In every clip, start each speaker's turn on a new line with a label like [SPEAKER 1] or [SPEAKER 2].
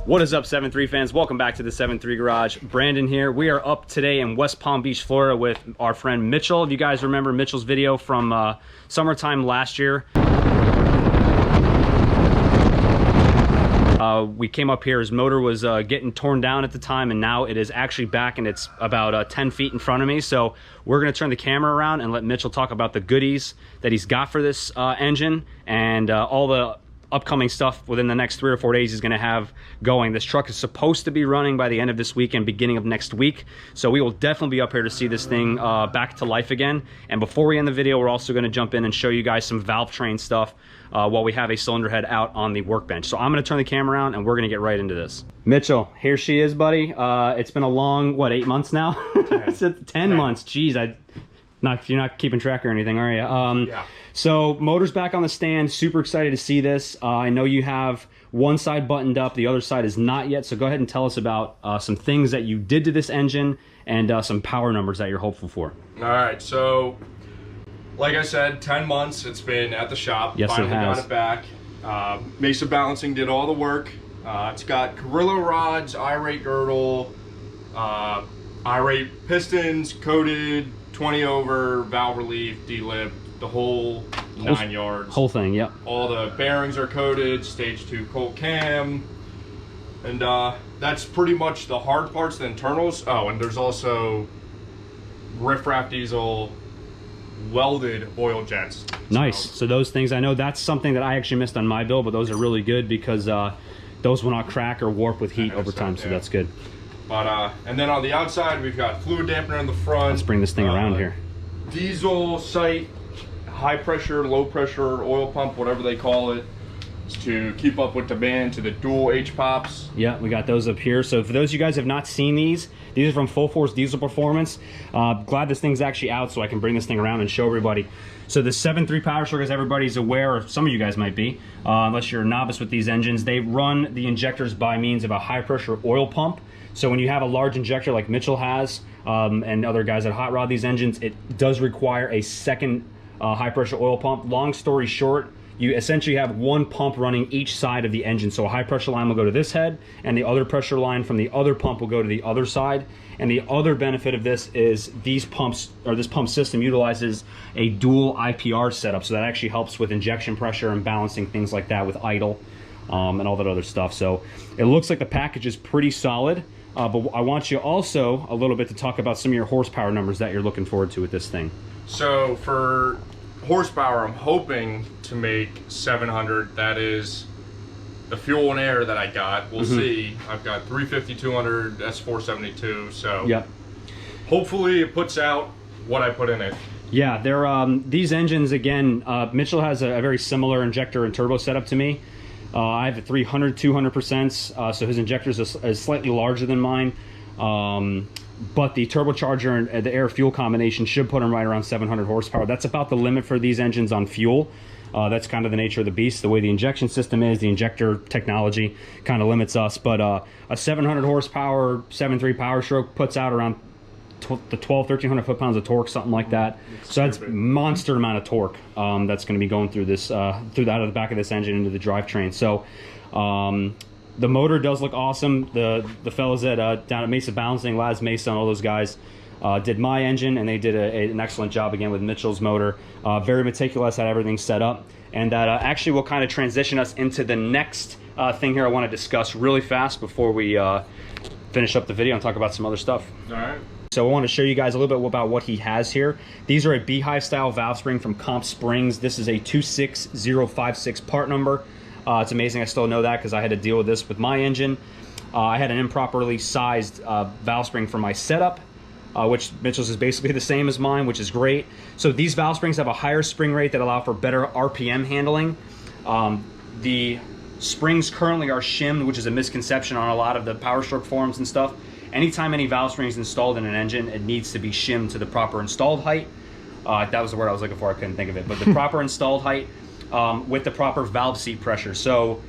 [SPEAKER 1] What is up, 7.3 fans? Welcome back to the 7.3 Garage. Brandon here. We are up today in West Palm Beach, Florida with our friend Mitchell. If you guys remember Mitchell's video from summertime last year. We came up here, his motor was getting torn down at the time, and now it is actually back and it's about 10 feet in front of me. So we're gonna turn the camera around and let Mitchell talk about the goodies that he's got for this engine and all the upcoming stuff within the next 3 or 4 days he's going to have going. This truck is supposed to be running by the end of this week and beginning of next week, so we will definitely be up here to see this thing back to life again. And before we end the video, we're also going to jump in and show you guys some valve train stuff while we have a cylinder head out on the workbench. So I'm going to turn the camera around and we're going to get right into this. Mitchell, here she is, buddy. It's been a long, what, 8 months now? 10 months. Jeez, you're not keeping track or anything, are you?
[SPEAKER 2] Yeah.
[SPEAKER 1] So motor's back on the stand. Super excited to see this. I know you have one side buttoned up, the other side is not yet. So go ahead and tell us about some things that you did to this engine and some power numbers that you're hopeful for.
[SPEAKER 2] All right, so like I said, 10 months it's been at the shop.
[SPEAKER 1] Yes,
[SPEAKER 2] finally
[SPEAKER 1] it has.
[SPEAKER 2] got it back. Mesa Balancing did all the work. It's got Carrillo rods, I-rate girdle, I-rate pistons, coated, 20 over, valve relief, D-lip, the whole 9 yards.
[SPEAKER 1] Whole thing, yep.
[SPEAKER 2] All the bearings are coated, stage 2 Colt cam, and that's pretty much the hard parts, the internals. Oh, and there's also riffraff diesel welded oil jets.
[SPEAKER 1] Nice. So those things, I know that's something that I actually missed on my build, but those are really good because those will not crack or warp with heat over time, so that's good.
[SPEAKER 2] But and then on the outside, we've got fluid dampener in the front.
[SPEAKER 1] Let's bring this thing around here.
[SPEAKER 2] Diesel sight, high pressure, low pressure oil pump, whatever they call it, to keep up with demand to the dual H pops.
[SPEAKER 1] Yeah, we got those up here. So for those of you guys who have not seen these are from Full Force Diesel Performance. Glad this thing's actually out so I can bring this thing around and show everybody. So the 7.3 Powerstroke, as everybody's aware, or some of you guys might be, unless you're a novice with these engines, they run the injectors by means of a high pressure oil pump. So when you have a large injector like Mitchell has, and other guys that hot rod these engines, it does require a second high pressure oil pump. Long story short, you essentially have one pump running each side of the engine. So a high pressure line will go to this head, and the other pressure line from the other pump will go to the other side. And the other benefit of this is these pumps, or this pump system, utilizes a dual IPR setup. So that actually helps with injection pressure and balancing things like that with idle and all that other stuff. So it looks like the package is pretty solid. But I want you also a little bit to talk about some of your horsepower numbers that you're looking forward to with this thing.
[SPEAKER 2] So for horsepower, I'm hoping to make 700. That is the fuel and air that I got. We'll see. I've got 350, 200, that's 472. So
[SPEAKER 1] yep.
[SPEAKER 2] Hopefully it puts out what I put in it.
[SPEAKER 1] Yeah, they're these engines, again, Mitchell has a very similar injector and turbo setup to me. I have a 300, 200%, so his injector is slightly larger than mine. But the turbocharger and the air fuel combination should put him right around 700 horsepower. That's about the limit for these engines on fuel. That's kind of the nature of the beast. The way the injection system is, the injector technology kind of limits us. But a 700 horsepower 7.3 Powerstroke puts out around the 1,300 foot-pounds of torque, something like that. So that's monster amount of torque that's going to be going through this, out of the back of this engine into the drivetrain. So the motor does look awesome. The fellas at down at Mesa Balancing, Laz Mesa, and all those guys did my engine, and they did an excellent job again with Mitchell's motor. Very meticulous, had everything set up, and that actually will kind of transition us into the next thing here I want to discuss really fast before we finish up the video and talk about some other stuff.
[SPEAKER 2] All right.
[SPEAKER 1] So I want to show you guys a little bit about what he has here. These are a beehive style valve spring from Comp Springs. This is a 26056 part number. It's amazing I still know that because I had to deal with this with my engine. I had an improperly sized valve spring for my setup, which Mitchell's is basically the same as mine, which is great. So these valve springs have a higher spring rate that allow for better RPM handling. The springs currently are shimmed, which is a misconception on a lot of the Powerstroke forums and stuff. Anytime any valve spring is installed in an engine, it needs to be shimmed to the proper installed height. That was the word I was looking for, I couldn't think of it. But the proper installed height with the proper valve seat pressure. So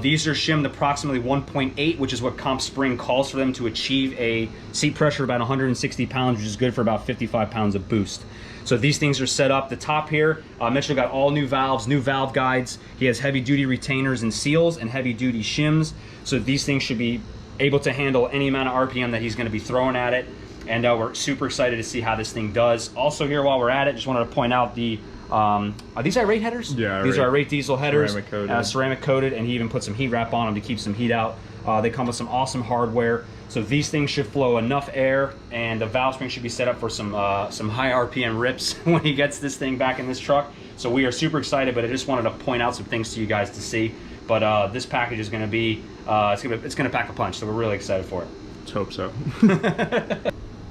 [SPEAKER 1] These are shimmed approximately 1.8, which is what Comp Spring calls for them to achieve a seat pressure of about 160 pounds, which is good for about 55 pounds of boost. So these things are set up. The top here, Mitchell got all new valves, new valve guides. He has heavy duty retainers and seals and heavy duty shims. So these things should be able to handle any amount of RPM that he's going to be throwing at it. And we're super excited to see how this thing does. Also here, while we're at it, just wanted to point out the, are these irate headers?
[SPEAKER 2] Yeah,
[SPEAKER 1] these are irate diesel headers.
[SPEAKER 2] Ceramic coated.
[SPEAKER 1] And he even put some heat wrap on them to keep some heat out. They come with some awesome hardware. So these things should flow enough air, and the valve spring should be set up for some high RPM rips when he gets this thing back in this truck. So we are super excited, but I just wanted to point out some things to you guys to see. But this package is going to be, it's going to pack a punch. So we're really excited for it.
[SPEAKER 2] Let's hope so.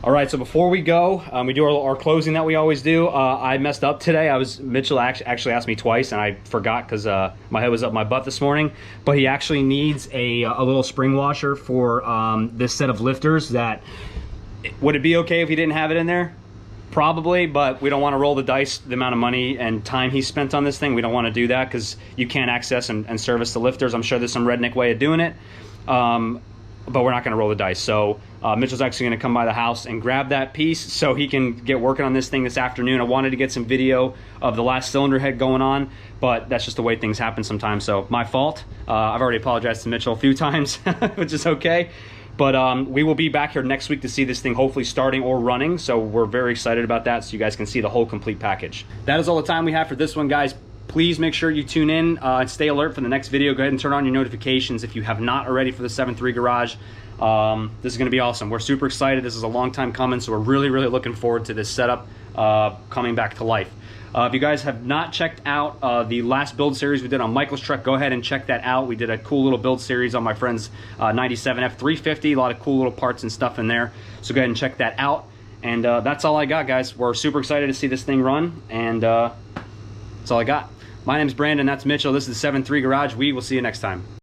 [SPEAKER 1] All right, so before we go, we do our closing that we always do. I messed up today. Mitchell actually asked me twice, and I forgot because my head was up my butt this morning. But he actually needs a little spring washer for this set of lifters. Would it be okay if he didn't have it in there? Probably, but we don't want to roll the dice the amount of money and time he spent on this thing. We don't want to do that because you can't access and service the lifters. I'm sure there's some redneck way of doing it. But we're not going to roll the dice. So Mitchell's actually going to come by the house and grab that piece so he can get working on this thing this afternoon. I wanted to get some video of the last cylinder head going on, but that's just the way things happen sometimes. So my fault. I've already apologized to Mitchell a few times, which is okay. But we will be back here next week to see this thing hopefully starting or running. So we're very excited about that, so you guys can see the whole complete package. That is all the time we have for this one, guys. Please make sure you tune in and stay alert for the next video. Go ahead and turn on your notifications if you have not already for the 7.3 Garage. This is going to be awesome. We're super excited. This is a long time coming, so we're really, really looking forward to this setup coming back to life. If you guys have not checked out the last build series we did on Michael's truck, go ahead and check that out. We did a cool little build series on my friend's 97 F350. A lot of cool little parts and stuff in there. So go ahead and check that out. And that's all I got, guys. We're super excited to see this thing run, and that's all I got. My name's Brandon, that's Mitchell. This is the 7.3 Garage. We will see you next time.